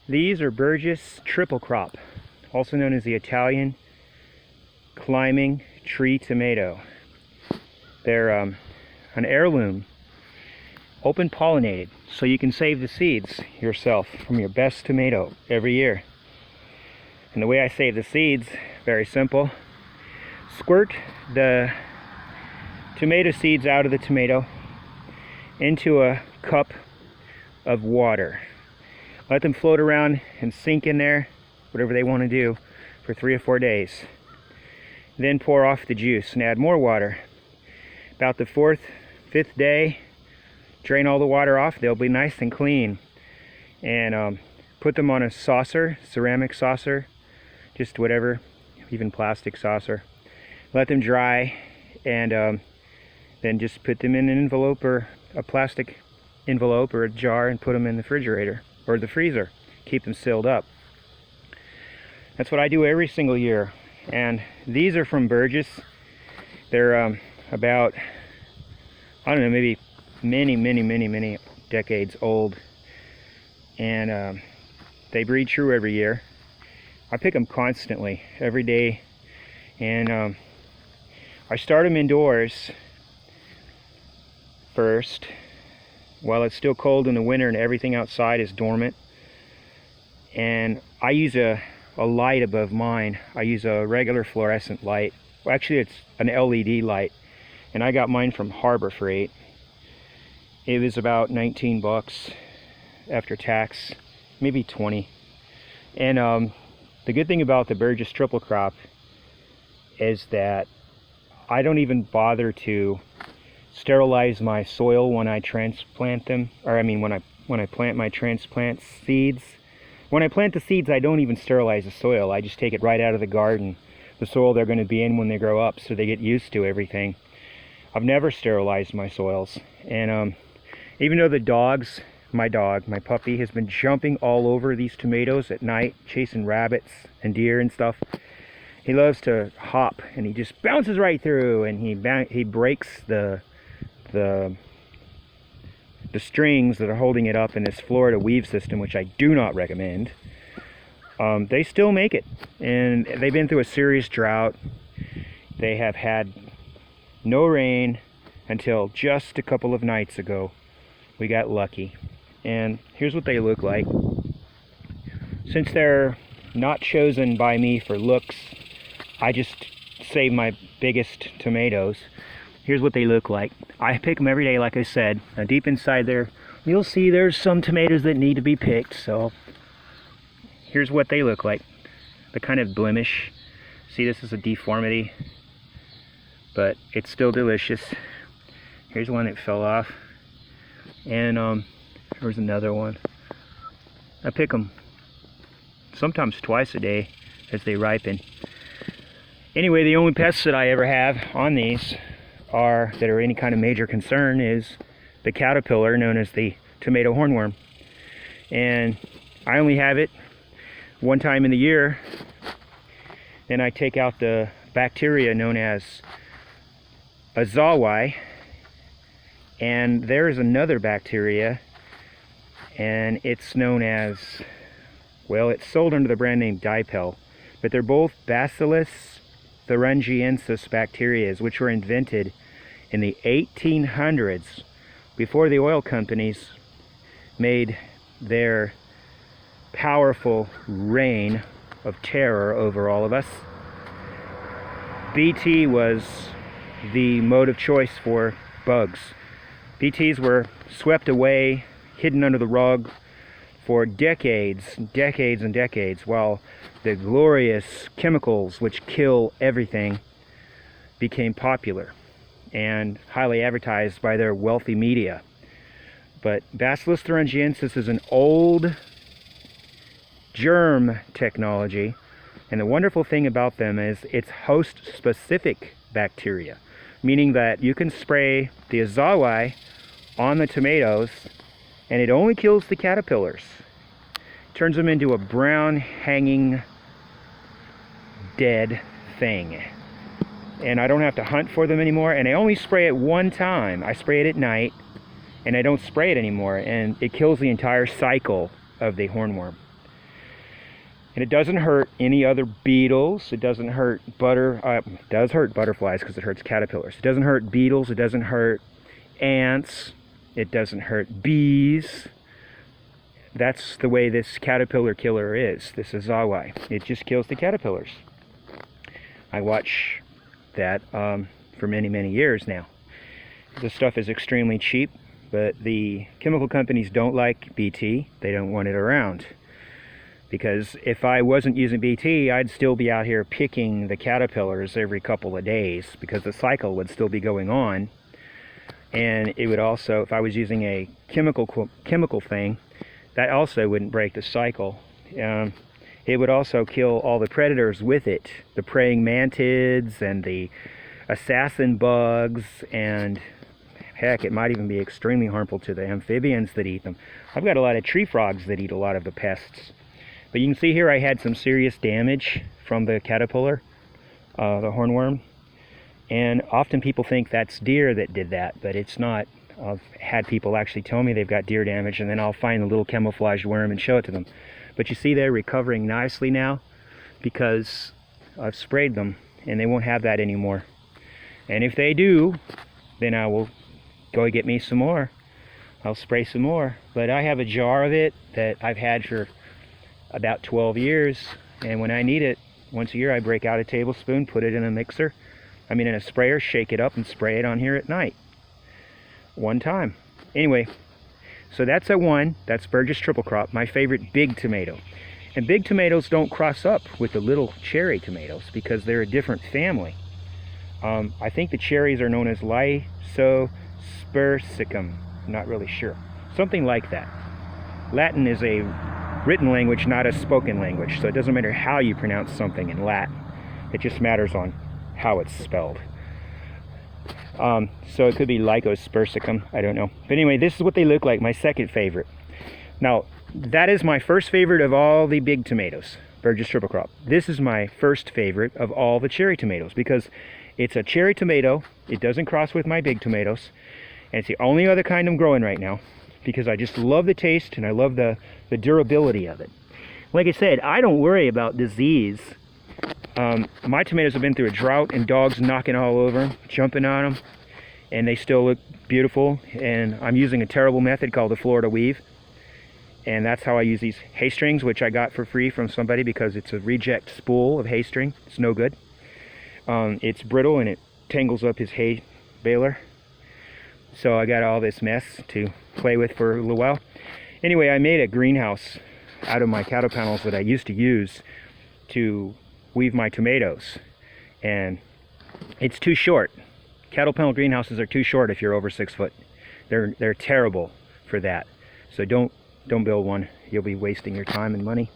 These are Burgess triple crop, also known as the Italian climbing tree tomato. They're an heirloom, open pollinated, so you can save the seeds yourself from your best tomato every year. And the way I save the seeds, very simple. Squirt the tomato seeds out of the tomato into a cup of water. Let them float around and sink in there, whatever they want to do, for 3 or 4 days. Then pour off the juice and add more water. About the 4th, 5th day, drain all the water off. They'll be nice and clean. And put them on a saucer, ceramic saucer, just whatever, even plastic saucer. Let them dry, and then just put them in an envelope, or a plastic envelope, or a jar, and put them in the refrigerator or the freezer. Keep them sealed up. That's what I do every single year. And these are from Burgess. They're about, I don't know, maybe many decades old. And they breed true every year. I pick them constantly, every day. And I start them indoors first, while it's still cold in the winter and everything outside is dormant. And I use a light above mine. I use a regular fluorescent light. Well, actually it's an LED light, and I got mine from Harbor Freight. It was about 19 bucks after tax, maybe 20. And the good thing about the Burgess triple crop is that I don't even bother to sterilize my soil when I transplant them, or I mean when I plant my transplant seeds. When I plant the seeds, I don't even sterilize the soil. I just take it right out of the garden, the soil they're going to be in when they grow up, so they get used to everything. I've never sterilized my soils. And even though the dogs, my puppy, has been jumping all over these tomatoes at night, chasing rabbits and deer and stuff. He loves to hop, and he just bounces right through, and he breaks the strings that are holding it up in this Florida weave system, which I do not recommend. They still make it, and they've been through a serious drought. They have had no rain until just a couple of nights ago. We got lucky. And here's what they look like. Since they're not chosen by me for looks, I just save my biggest tomatoes. Here's what they look like. I pick them every day, like I said. Now deep inside there, you'll see there's some tomatoes that need to be picked. So here's what they look like. The kind of blemish. See, this is a deformity, but it's still delicious. Here's one that fell off. And there's another one. I pick them sometimes twice a day as they ripen. Anyway, the only pests that I ever have on these that are any kind of major concern is the caterpillar known as the tomato hornworm. And I only have it one time in the year. Then I take out the bacteria known as azawai, and there's another bacteria, and it's known as, well, it's sold under the brand name Dipel, but they're both Bacillus thuringiensis bacteria, which were invented in the 1800s, before the oil companies made their powerful reign of terror over all of us. BT was the mode of choice for bugs. BTs were swept away, hidden under the rug for decades and decades, while the glorious chemicals which kill everything became popular and highly advertised by their wealthy media. But Bacillus thuringiensis is an old germ technology, and the wonderful thing about them is it's host-specific bacteria, meaning that you can spray the azawai on the tomatoes and it only kills the caterpillars. Turns them into a brown, hanging, dead thing. And I don't have to hunt for them anymore, and I only spray it one time. I spray it at night, and I don't spray it anymore, and it kills the entire cycle of the hornworm. And it doesn't hurt any other beetles. It doesn't hurt it does hurt butterflies because it hurts caterpillars. It doesn't hurt beetles. It doesn't hurt ants. It doesn't hurt bees. That's the way this caterpillar killer is. This is Azawai. It just kills the caterpillars. I watch that for many, many years now. This stuff is extremely cheap, but the chemical companies don't like BT. They don't want it around. Because if I wasn't using BT, I'd still be out here picking the caterpillars every couple of days because the cycle would still be going on. And it would also, if I was using a chemical thing, that also wouldn't break the cycle. It would also kill all the predators with it. The praying mantids and the assassin bugs, and heck, it might even be extremely harmful to the amphibians that eat them. I've got a lot of tree frogs that eat a lot of the pests. But you can see here I had some serious damage from the caterpillar, the hornworm. And often people think that's deer that did that, but it's not. I've had people actually tell me they've got deer damage, and then I'll find the little camouflaged worm and show it to them. But you see they're recovering nicely now because I've sprayed them, and they won't have that anymore. And if they do, then I will go get me some more. I'll spray some more. But I have a jar of it that I've had for about 12 years, and when I need it, once a year I break out a tablespoon, put it in a mixer, in a sprayer, shake it up and spray it on here at night. One time. Anyway, so that's a one. That's Burgess Triple Crop, my favorite big tomato. And big tomatoes don't cross up with the little cherry tomatoes because they're a different family. I think the cherries are known as Lysospersicum. I'm not really sure. Something like that. Latin is a written language, not a spoken language, so it doesn't matter how you pronounce something in Latin. It just matters on how it's spelled. So it could be Lycospersicum, I don't know. But anyway, this is what they look like, my second favorite. Now, that is my first favorite of all the big tomatoes, Burgess Triple Crop. This is my first favorite of all the cherry tomatoes because it's a cherry tomato, it doesn't cross with my big tomatoes, and it's the only other kind I'm growing right now because I just love the taste and I love the durability of it. Like I said, I don't worry about disease. My tomatoes have been through a drought and dogs knocking all over them, jumping on them, and they still look beautiful. And I'm using a terrible method called the Florida Weave, and that's how I use these hay strings, which I got for free from somebody because it's a reject spool of hay string. It's no good. It's brittle and it tangles up his hay baler. So I got all this mess to play with for a little while. Anyway, I made a greenhouse out of my cattle panels that I used to use to weave my tomatoes, and it's too short. Cattle panel greenhouses are too short if you're over 6 foot. They're terrible for that. So don't build one. You'll be wasting your time and money.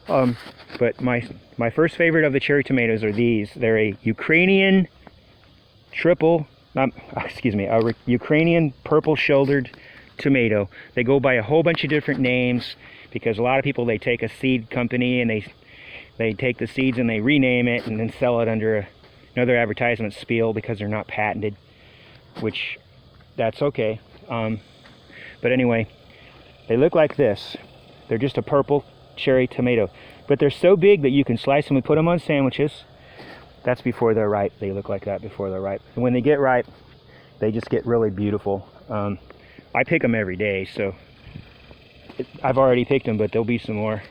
But my first favorite of the cherry tomatoes are these. They're a Ukrainian Ukrainian purple-shouldered tomato. They go by a whole bunch of different names because a lot of people, they take a seed company and they take the seeds and they rename it and then sell it under another advertisement spiel because they're not patented, which that's okay. But anyway, they look like this. They're just a purple cherry tomato, but they're so big that you can slice them and put them on sandwiches. That's before they're ripe. They look like that before they're ripe. And when they get ripe, they just get really beautiful. I pick them every day, so I've already picked them, but there'll be some more.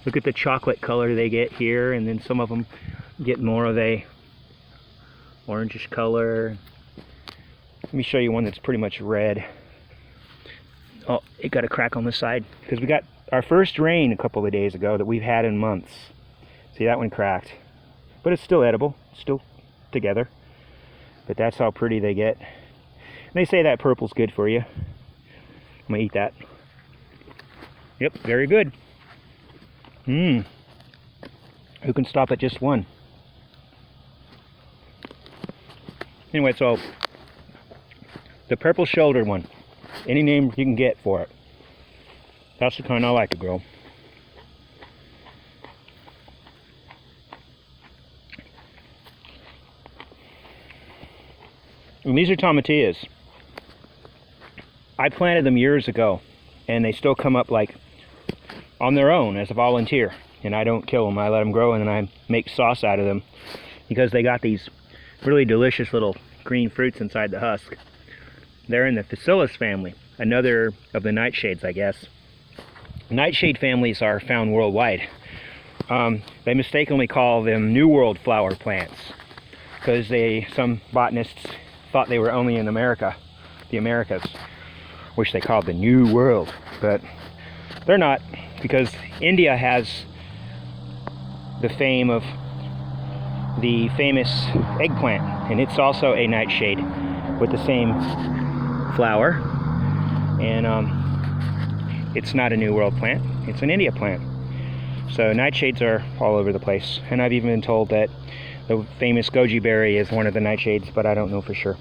Look at the chocolate color they get here, and then some of them get more of a orangish color. Let me show you one that's pretty much red. Oh, it got a crack on the side because we got our first rain a couple of days ago that we've had in months. See, that one cracked, but it's still edible, still together. But that's how pretty they get. And they say that purple's good for you. I'm gonna eat that. Yep, very good. Who can stop at just one? Anyway, so the purple shouldered one, any name you can get for it. That's the kind I like to grow. And these are tomatillas. I planted them years ago, and they still come up like on their own as a volunteer. And I don't kill them. I let them grow, and then I make sauce out of them because they got these really delicious little green fruits inside the husk. They're in the Physalis family, another of the nightshades, I guess. Nightshade families are found worldwide. They mistakenly call them New World flower plants because some botanists thought they were only in America, the Americas, which they called the New World, but they're not, because India has the fame of the famous eggplant, and it's also a nightshade with the same flower, and it's not a New World plant, it's an India plant. So nightshades are all over the place, and I've even been told that the famous goji berry is one of the nightshades, but I don't know for sure,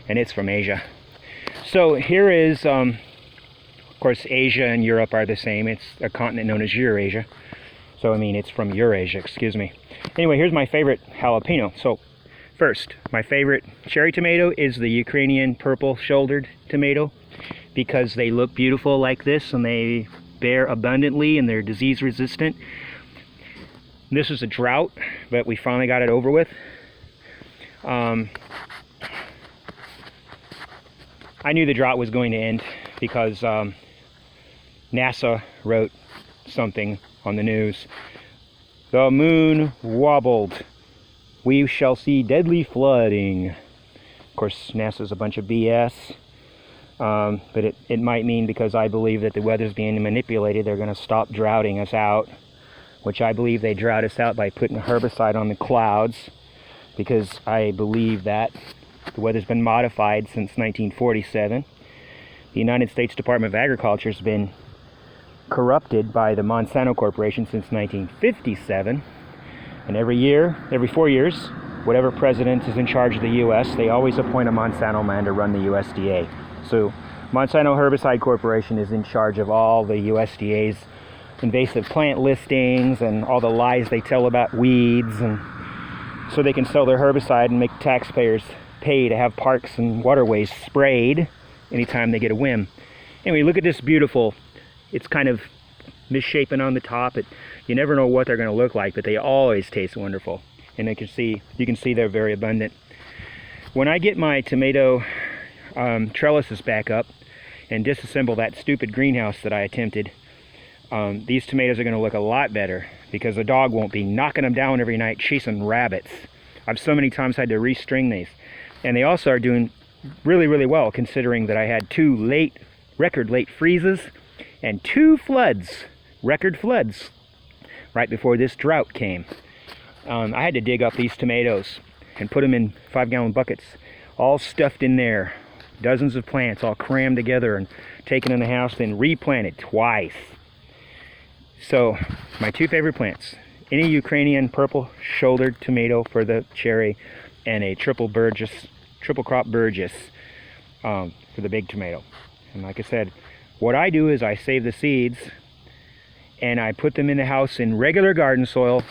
and it's from Asia. So here is, of course, Asia and Europe are the same. It's a continent known as Eurasia. So, I mean, it's from Eurasia, excuse me. Anyway, here's my favorite jalapeno. So, first, my favorite cherry tomato is the Ukrainian purple-shouldered tomato because they look beautiful like this and they bear abundantly and they're disease-resistant. This is a drought, but we finally got it over with. I knew the drought was going to end because NASA wrote something on the news. The moon wobbled. We shall see deadly flooding. Of course, NASA's a bunch of BS. But it might mean, because I believe that the weather's being manipulated, they're going to stop droughting us out, which I believe they drought us out by putting a herbicide on the clouds, because I believe that the weather's been modified since 1947. The United States Department of Agriculture has been corrupted by the Monsanto Corporation since 1957. And every 4 years, whatever president is in charge of the U.S., they always appoint a Monsanto man to run the USDA. So Monsanto Herbicide Corporation is in charge of all the USDA's invasive plant listings and all the lies they tell about weeds, and so they can sell their herbicide and make taxpayers pay to have parks and waterways sprayed anytime they get a whim. Anyway, look at this beautiful, it's kind of misshapen on the top. You never know what they're going to look like, but they always taste wonderful. And you can see they're very abundant. When I get my tomato trellises back up and disassemble that stupid greenhouse that I attempted, these tomatoes are going to look a lot better because the dog won't be knocking them down every night chasing rabbits. I've so many times had to restring these. And they also are doing really, really well, considering that I had 2 record late freezes and 2 floods, record floods, right before this drought came. I had to dig up these tomatoes and put them in 5-gallon buckets, all stuffed in there, dozens of plants all crammed together and taken in the house, then replanted twice. So my 2 favorite plants, any Ukrainian purple-shouldered tomato for the cherry, and a triple crop Burgess for the big tomato. And like I said, what I do is I save the seeds and I put them in the house in regular garden soil.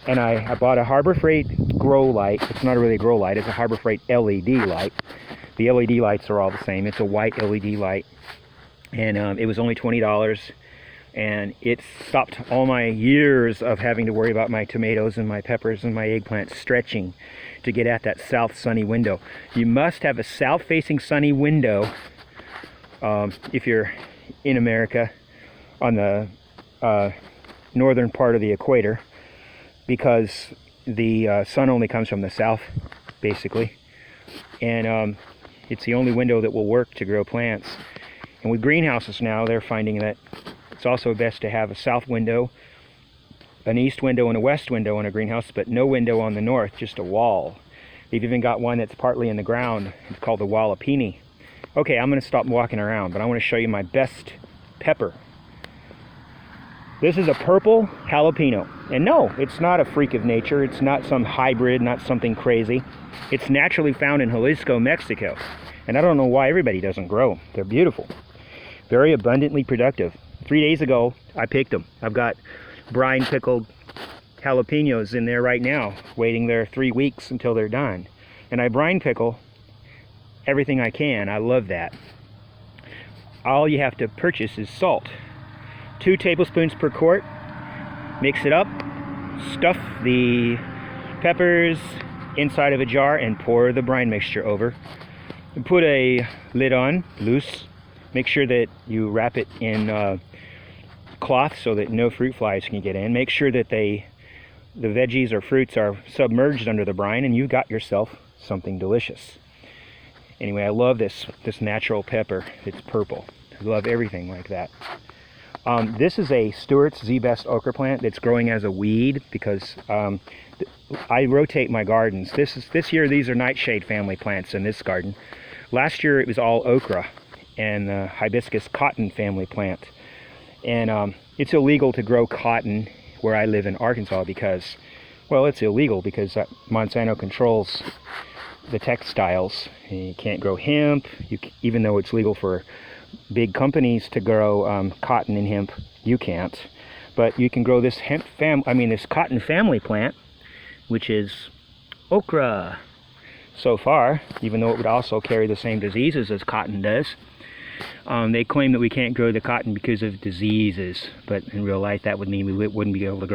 And I bought a Harbor Freight grow light. It's not really a grow light, it's a Harbor Freight LED light. The LED lights are all the same. It's a white LED light. And it was only $20. And it stopped all my years of having to worry about my tomatoes and my peppers and my eggplants stretching to get at that south sunny window. You must have a south-facing sunny window if you're in America on the northern part of the equator, because the sun only comes from the south, basically. And it's the only window that will work to grow plants. And with greenhouses now, they're finding that it's also best to have a south window, an east window, and a west window in a greenhouse, but no window on the north, just a wall. They've even got one that's partly in the ground. It's called the Jalapeno. Okay, I'm going to stop walking around, but I want to show you my best pepper. This is a purple jalapeno. And no, it's not a freak of nature. It's not some hybrid, not something crazy. It's naturally found in Jalisco, Mexico. And I don't know why everybody doesn't grow them. They're beautiful. Very abundantly productive. 3 days ago, I picked them. I've got brine pickled jalapenos in there right now, waiting there 3 weeks until they're done. And I brine pickle everything I can. I love that. All you have to purchase is salt. 2 tablespoons per quart. Mix it up, stuff the peppers inside of a jar and pour the brine mixture over. And put a lid on, loose. Make sure that you wrap it in cloth so that no fruit flies can get in. Make sure that the veggies or fruits are submerged under the brine, and you got yourself something delicious. Anyway, I love this natural pepper. It's purple. I love everything like that. This is a Stewart's Z-Best okra plant that's growing as a weed because I rotate my gardens. This year these are nightshade family plants in this garden. Last year it was all okra and hibiscus cotton family plant. And it's illegal to grow cotton where I live in Arkansas because, well, it's illegal because Monsanto controls the textiles. You can't grow hemp, even though it's legal for big companies to grow cotton and hemp. You can't, but you can grow this this cotton family plant, which is okra. So far, even though it would also carry the same diseases as cotton does, they claim that we can't grow the cotton because of diseases, but in real life that would mean we wouldn't be able to grow